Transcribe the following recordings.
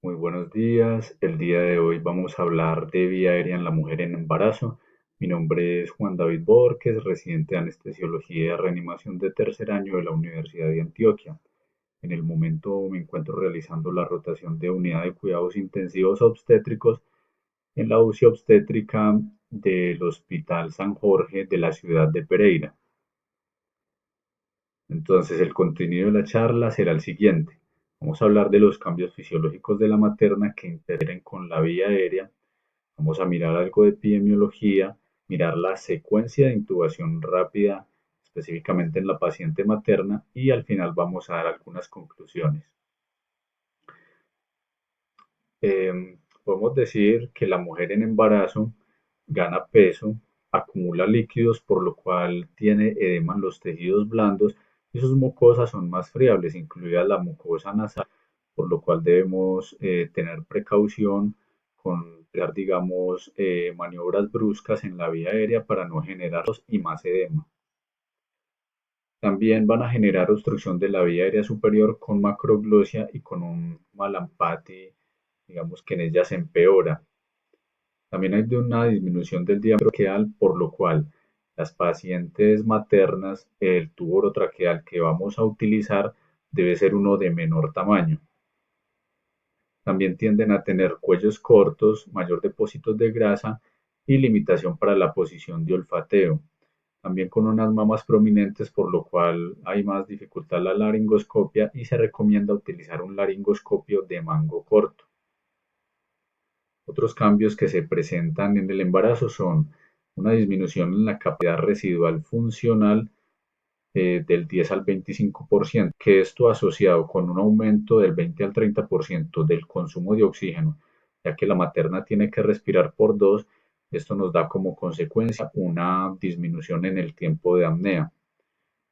Muy buenos días. El día de hoy vamos a hablar de vía aérea en la mujer en embarazo. Mi nombre es Juan David Borges, residente de anestesiología y reanimación de tercer año de la Universidad de Antioquia. En el momento me encuentro realizando la rotación de unidad de cuidados intensivos obstétricos en la UCI obstétrica del Hospital San Jorge de la ciudad de Pereira. Entonces, el contenido de la charla será el siguiente. Vamos a hablar de los cambios fisiológicos de la materna que interfieren con la vía aérea. Vamos a mirar algo de epidemiología, mirar la secuencia de intubación rápida, específicamente en la paciente materna, y al final vamos a dar algunas conclusiones. Podemos decir que la mujer en embarazo gana peso, acumula líquidos, por lo cual tiene edema en los tejidos blandos y sus mucosas son más friables, incluida la mucosa nasal, por lo cual debemos tener precaución con digamos, maniobras bruscas en la vía aérea para no generar y más edema. También van a generar obstrucción de la vía aérea superior con macroglosia y con un malampati, digamos que en ella se empeora. También hay de una disminución del diámetro traqueal, por lo cual las pacientes maternas, el tubo orotraqueal que vamos a utilizar debe ser uno de menor tamaño. También tienden a tener cuellos cortos, mayor depósito de grasa y limitación para la posición de olfateo. También con unas mamas prominentes, por lo cual hay más dificultad en la laringoscopia y se recomienda utilizar un laringoscopio de mango corto. Otros cambios que se presentan en el embarazo son una disminución en la capacidad residual funcional del 10 al 25%, que esto asociado con un aumento del 20 al 30% del consumo de oxígeno, ya que la materna tiene que respirar por dos, esto nos da como consecuencia una disminución en el tiempo de apnea.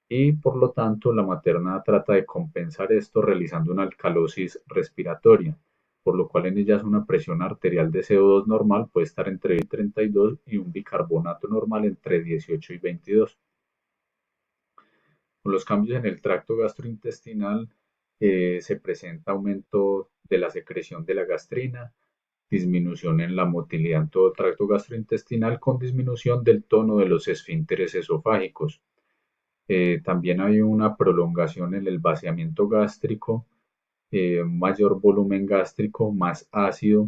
Y por lo tanto la materna trata de compensar esto realizando una alcalosis respiratoria, por lo cual en ellas una presión arterial de CO2 normal puede estar entre 20 y 32 y un bicarbonato normal entre 18 y 22. Con los cambios en el tracto gastrointestinal se presenta aumento de la secreción de la gastrina, disminución en la motilidad en todo el tracto gastrointestinal con disminución del tono de los esfínteres esofágicos. También hay una prolongación en el vaciamiento gástrico, mayor volumen gástrico, más ácido,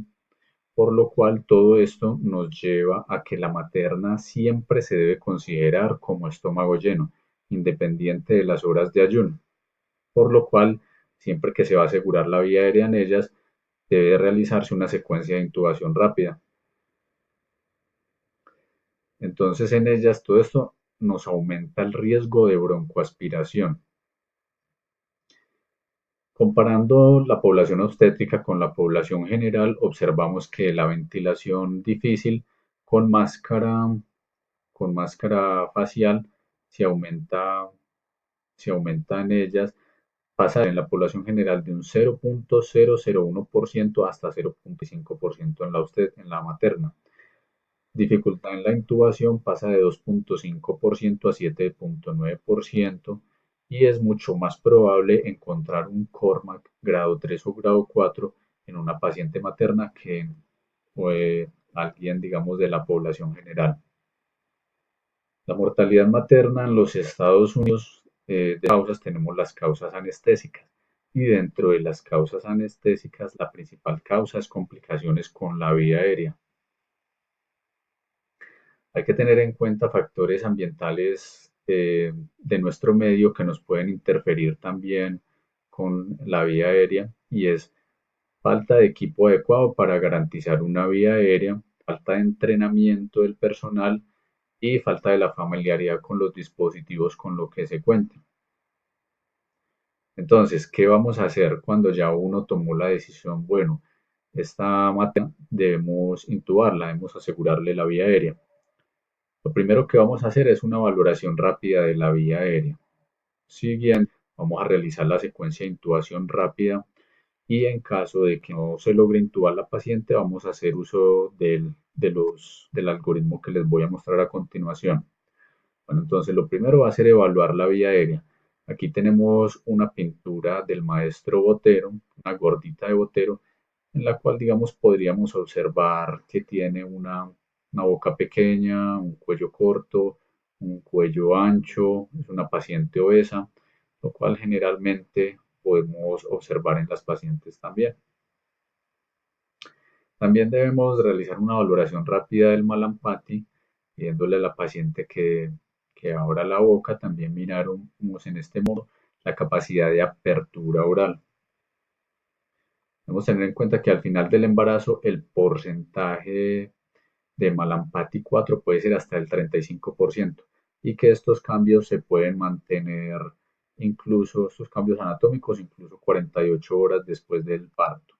por lo cual todo esto nos lleva a que la materna siempre se debe considerar como estómago lleno, independiente de las horas de ayuno, por lo cual siempre que se va a asegurar la vía aérea en ellas, debe realizarse una secuencia de intubación rápida. Entonces en ellas todo esto nos aumenta el riesgo de broncoaspiración. Comparando la población obstétrica con la población general, observamos que la ventilación difícil con máscara, con máscara facial se aumenta, se aumenta en ellas, pasa en la población general de un 0.001% hasta 0.5% en la materna. Dificultad en la intubación pasa de 2.5% a 7.9% y es mucho más probable encontrar un CORMAC grado 3 o grado 4 en una paciente materna que en alguien, digamos, de la población general. La mortalidad materna en los Estados Unidos, de causas tenemos las causas anestésicas y dentro de las causas anestésicas la principal causa es complicaciones con la vía aérea. Hay que tener en cuenta factores ambientales de nuestro medio que nos pueden interferir también con la vía aérea y es falta de equipo adecuado para garantizar una vía aérea, falta de entrenamiento del personal y falta de la familiaridad con los dispositivos con los que se cuenta. Entonces, ¿qué vamos a hacer cuando ya uno tomó la decisión? Bueno, esta materia debemos intubarla, debemos asegurarle la vía aérea. Lo primero que vamos a hacer es una valoración rápida de la vía aérea. Siguiente, vamos a realizar la secuencia de intubación rápida y en caso de que no se logre intubar la paciente, vamos a hacer uso del algoritmo que les voy a mostrar a continuación. Bueno, entonces lo primero va a ser evaluar la vía aérea. Aquí tenemos una pintura del maestro Botero, una gordita de Botero, en la cual, digamos, podríamos observar que tiene una boca pequeña, un cuello corto, un cuello ancho, es una paciente obesa, lo cual generalmente podemos observar en las pacientes también. También debemos realizar una valoración rápida del Malampati, pidiéndole a la paciente que abra la boca. También miramos en este modo la capacidad de apertura oral. Debemos tener en cuenta que al final del embarazo el porcentaje de Malampati 4 puede ser hasta el 35% y que estos cambios se pueden mantener, incluso estos cambios anatómicos, incluso 48 horas después del parto.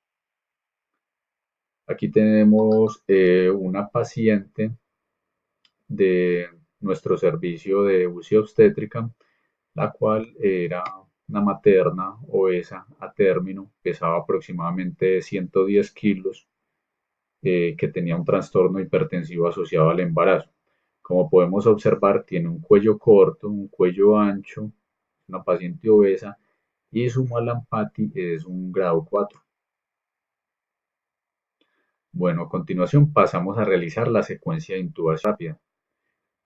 Aquí tenemos una paciente de nuestro servicio de UCI obstétrica, la cual era una materna obesa a término, pesaba aproximadamente 110 kilos, que tenía un trastorno hipertensivo asociado al embarazo. Como podemos observar, tiene un cuello corto, un cuello ancho, una paciente obesa y su Malampati es un grado 4. Bueno, a continuación pasamos a realizar la secuencia de intubación rápida.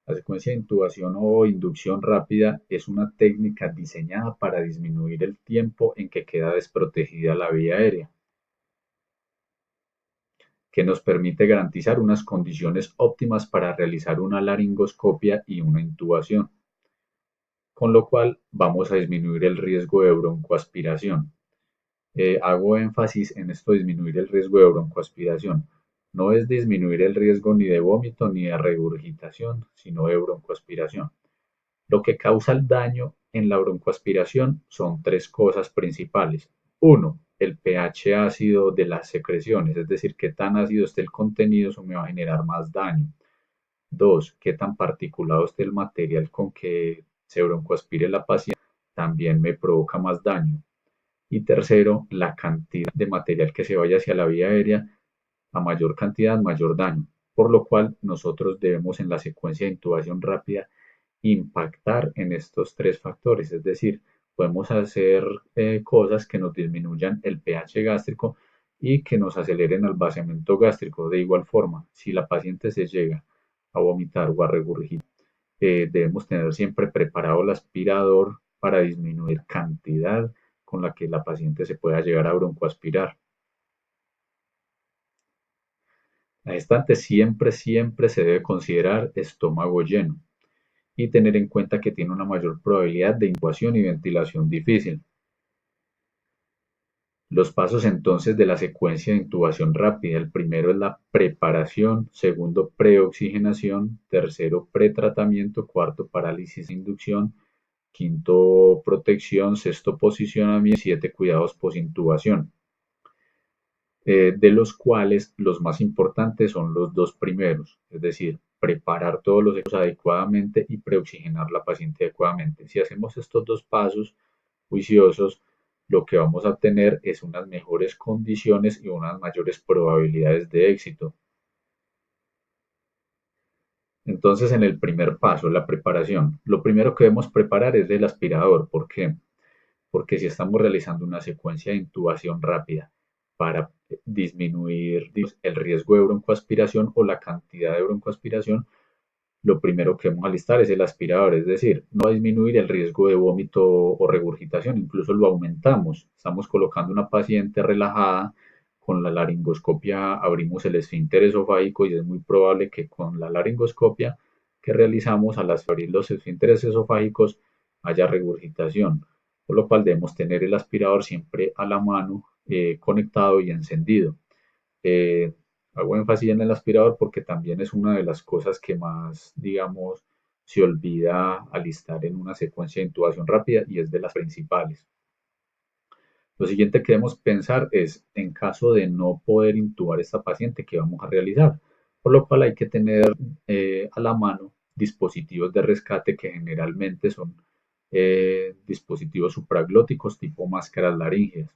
La secuencia de intubación o inducción rápida es una técnica diseñada para disminuir el tiempo en que queda desprotegida la vía aérea, que nos permite garantizar unas condiciones óptimas para realizar una laringoscopia y una intubación, con lo cual vamos a disminuir el riesgo de broncoaspiración. Hago énfasis en esto, disminuir el riesgo de broncoaspiración. No es disminuir el riesgo ni de vómito ni de regurgitación, sino de broncoaspiración. Lo que causa el daño en la broncoaspiración son tres cosas principales. Uno, el pH ácido de las secreciones, es decir, qué tan ácido esté el contenido, eso me va a generar más daño. Dos, qué tan particulado esté el material con que se broncoaspire la paciente, también me provoca más daño. Y tercero, la cantidad de material que se vaya hacia la vía aérea, a mayor cantidad, mayor daño. Por lo cual, nosotros debemos en la secuencia de intubación rápida impactar en estos tres factores, es decir, podemos hacer cosas que nos disminuyan el pH gástrico y que nos aceleren el vaciamiento gástrico. De igual forma, si la paciente se llega a vomitar o a regurgitar, debemos tener siempre preparado el aspirador para disminuir cantidad con la que la paciente se pueda llegar a broncoaspirar. La gestante siempre se debe considerar estómago lleno y tener en cuenta que tiene una mayor probabilidad de intubación y ventilación difícil. Los pasos entonces de la secuencia de intubación rápida: el primero es la preparación, segundo preoxigenación, tercero pretratamiento, cuarto parálisis e inducción, quinto protección, sexto posicionamiento y siete cuidados posintubación, de los cuales los más importantes son los dos primeros, es decir, preparar todos los equipos adecuadamente y preoxigenar la paciente adecuadamente. Si hacemos estos dos pasos juiciosos, lo que vamos a tener es unas mejores condiciones y unas mayores probabilidades de éxito. Entonces, en el primer paso, la preparación, lo primero que debemos preparar es el aspirador. ¿Por qué? Porque si estamos realizando una secuencia de intubación rápida para disminuir el riesgo de broncoaspiración o la cantidad de broncoaspiración, lo primero que vamos a alistar es el aspirador, es decir, no va a disminuir el riesgo de vómito o regurgitación, incluso lo aumentamos. Estamos colocando una paciente relajada, con la laringoscopia abrimos el esfínter esofágico y es muy probable que con la laringoscopia que realizamos al abrir los esfínteres esofágicos haya regurgitación, por lo cual debemos tener el aspirador siempre a la mano, conectado y encendido. Eh, Hago énfasis en el aspirador porque también es una de las cosas que más, digamos, se olvida alistar en una secuencia de intubación rápida y es de las principales. Lo siguiente que debemos pensar es, en caso de no poder intubar a esta paciente, ¿qué vamos a realizar? Por lo cual hay que tener a la mano dispositivos de rescate que generalmente son dispositivos supraglóticos tipo máscaras laríngeas.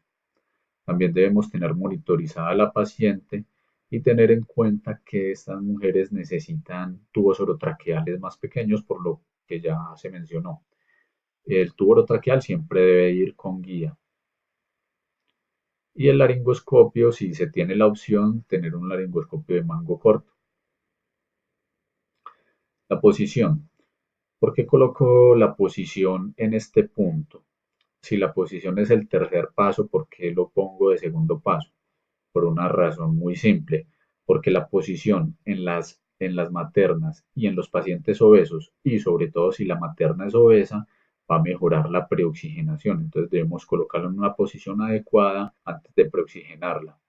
También debemos tener monitorizada a la paciente y tener en cuenta que estas mujeres necesitan tubos orotraqueales más pequeños, por lo que ya se mencionó. El tubo orotraqueal siempre debe ir con guía. Y el laringoscopio, si se tiene la opción, tener un laringoscopio de mango corto. La posición. ¿Por qué coloco la posición en este punto? Si la posición es el tercer paso, ¿por qué lo pongo de segundo paso? Por una razón muy simple, porque la posición en las maternas y en los pacientes obesos, y sobre todo si la materna es obesa, va a mejorar la preoxigenación. Entonces debemos colocarlo en una posición adecuada antes de preoxigenarla.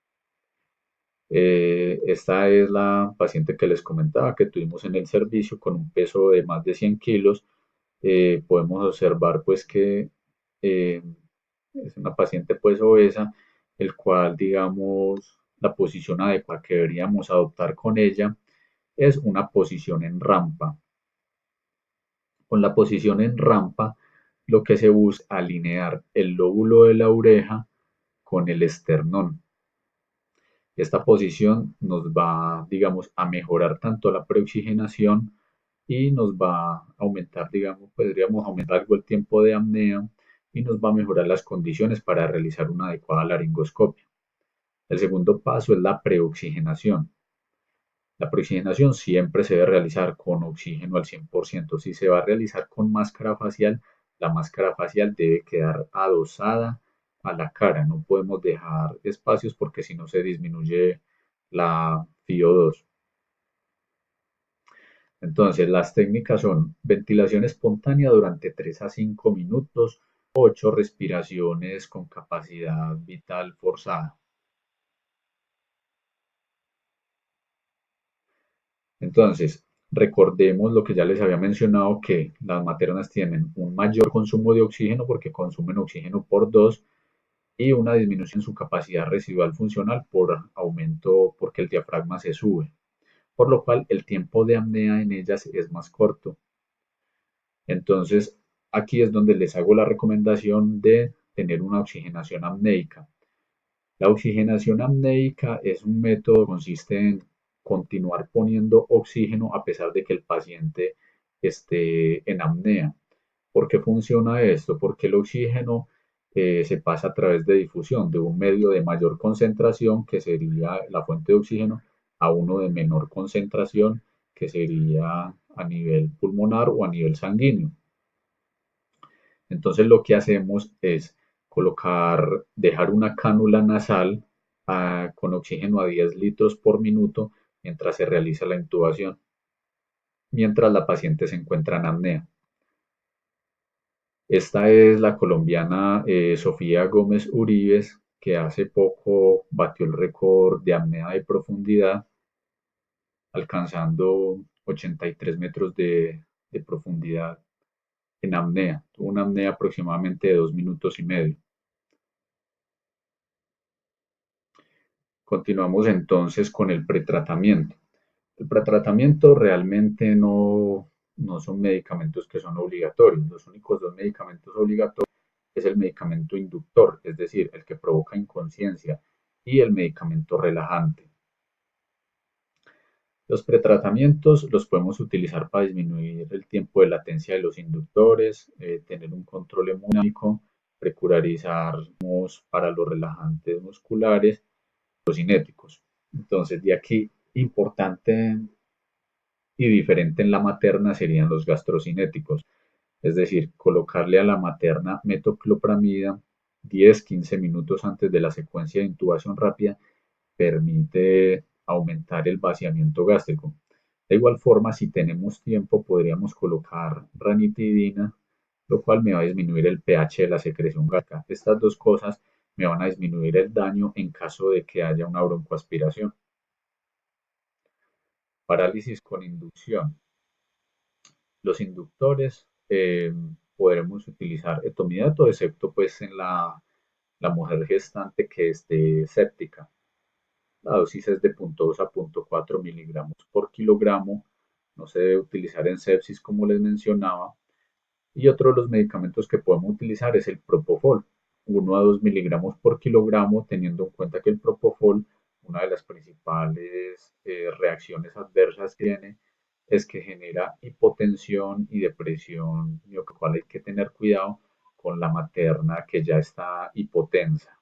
Esta es la paciente que les comentaba que tuvimos en el servicio con un peso de más de 100 kilos. Podemos observar pues que eh, es una paciente pues obesa, el cual digamos la posición adecuada que deberíamos adoptar con ella es una posición en rampa. Con la posición en rampa lo que se busca es alinear el lóbulo de la oreja con el esternón. Esta posición nos va, digamos, a mejorar tanto la preoxigenación y nos va a aumentar, digamos, podríamos aumentar algo el tiempo de apnea y nos va a mejorar las condiciones para realizar una adecuada laringoscopia. El segundo paso es la preoxigenación. La preoxigenación siempre se debe realizar con oxígeno al 100%. Si se va a realizar con máscara facial, la máscara facial debe quedar adosada a la cara. No podemos dejar espacios porque si no se disminuye la FiO2. Entonces, las técnicas son ventilación espontánea durante 3 a 5 minutos, 8 respiraciones con capacidad vital forzada. Entonces, recordemos lo que ya les había mencionado, que las maternas tienen un mayor consumo de oxígeno porque consumen oxígeno por 2 y una disminución en su capacidad residual funcional por aumento porque el diafragma se sube, por lo cual el tiempo de apnea en ellas es más corto. Entonces, aquí es donde les hago la recomendación de tener una oxigenación apneica. La oxigenación apneica es un método que consiste en continuar poniendo oxígeno a pesar de que el paciente esté en apnea. ¿Por qué funciona esto? Porque el oxígeno se pasa a través de difusión de un medio de mayor concentración, que sería la fuente de oxígeno, a uno de menor concentración, que sería a nivel pulmonar o a nivel sanguíneo. Entonces lo que hacemos es dejar una cánula nasal con oxígeno a 10 litros por minuto mientras se realiza la intubación, mientras la paciente se encuentra en apnea. Esta es la colombiana Sofía Gómez Uribes, que hace poco batió el récord de apnea de profundidad, alcanzando 83 metros de profundidad en apnea. Tuvo una apnea aproximadamente de 2 minutos y medio. Continuamos entonces con el pretratamiento. El pretratamiento realmente no son medicamentos que son obligatorios. Los únicos dos medicamentos obligatorios es el medicamento inductor, es decir, el que provoca inconsciencia, y el medicamento relajante. Los pretratamientos los podemos utilizar para disminuir el tiempo de latencia de los inductores, tener un control hemodinámico, precurarizar para los relajantes musculares, los cinéticos. Entonces, de aquí, importante y diferente en la materna serían los gastrocinéticos, es decir, colocarle a la materna metoclopramida 10-15 minutos antes de la secuencia de intubación rápida permite aumentar el vaciamiento gástrico. De igual forma, si tenemos tiempo, podríamos colocar ranitidina, lo cual me va a disminuir el pH de la secreción gástrica. Estas dos cosas me van a disminuir el daño en caso de que haya una broncoaspiración. Parálisis con inducción. Los inductores podremos utilizar etomidato, excepto pues en la mujer gestante que esté séptica. La dosis es de 0.2 a 0.4 miligramos por kilogramo. No se debe utilizar en sepsis como les mencionaba. Y otro de los medicamentos que podemos utilizar es el propofol, 1 a 2 miligramos por kilogramo, teniendo en cuenta que el propofol, una de las principales reacciones adversas que tiene, es que genera hipotensión y depresión, lo cual hay que tener cuidado con la materna que ya está hipotensa.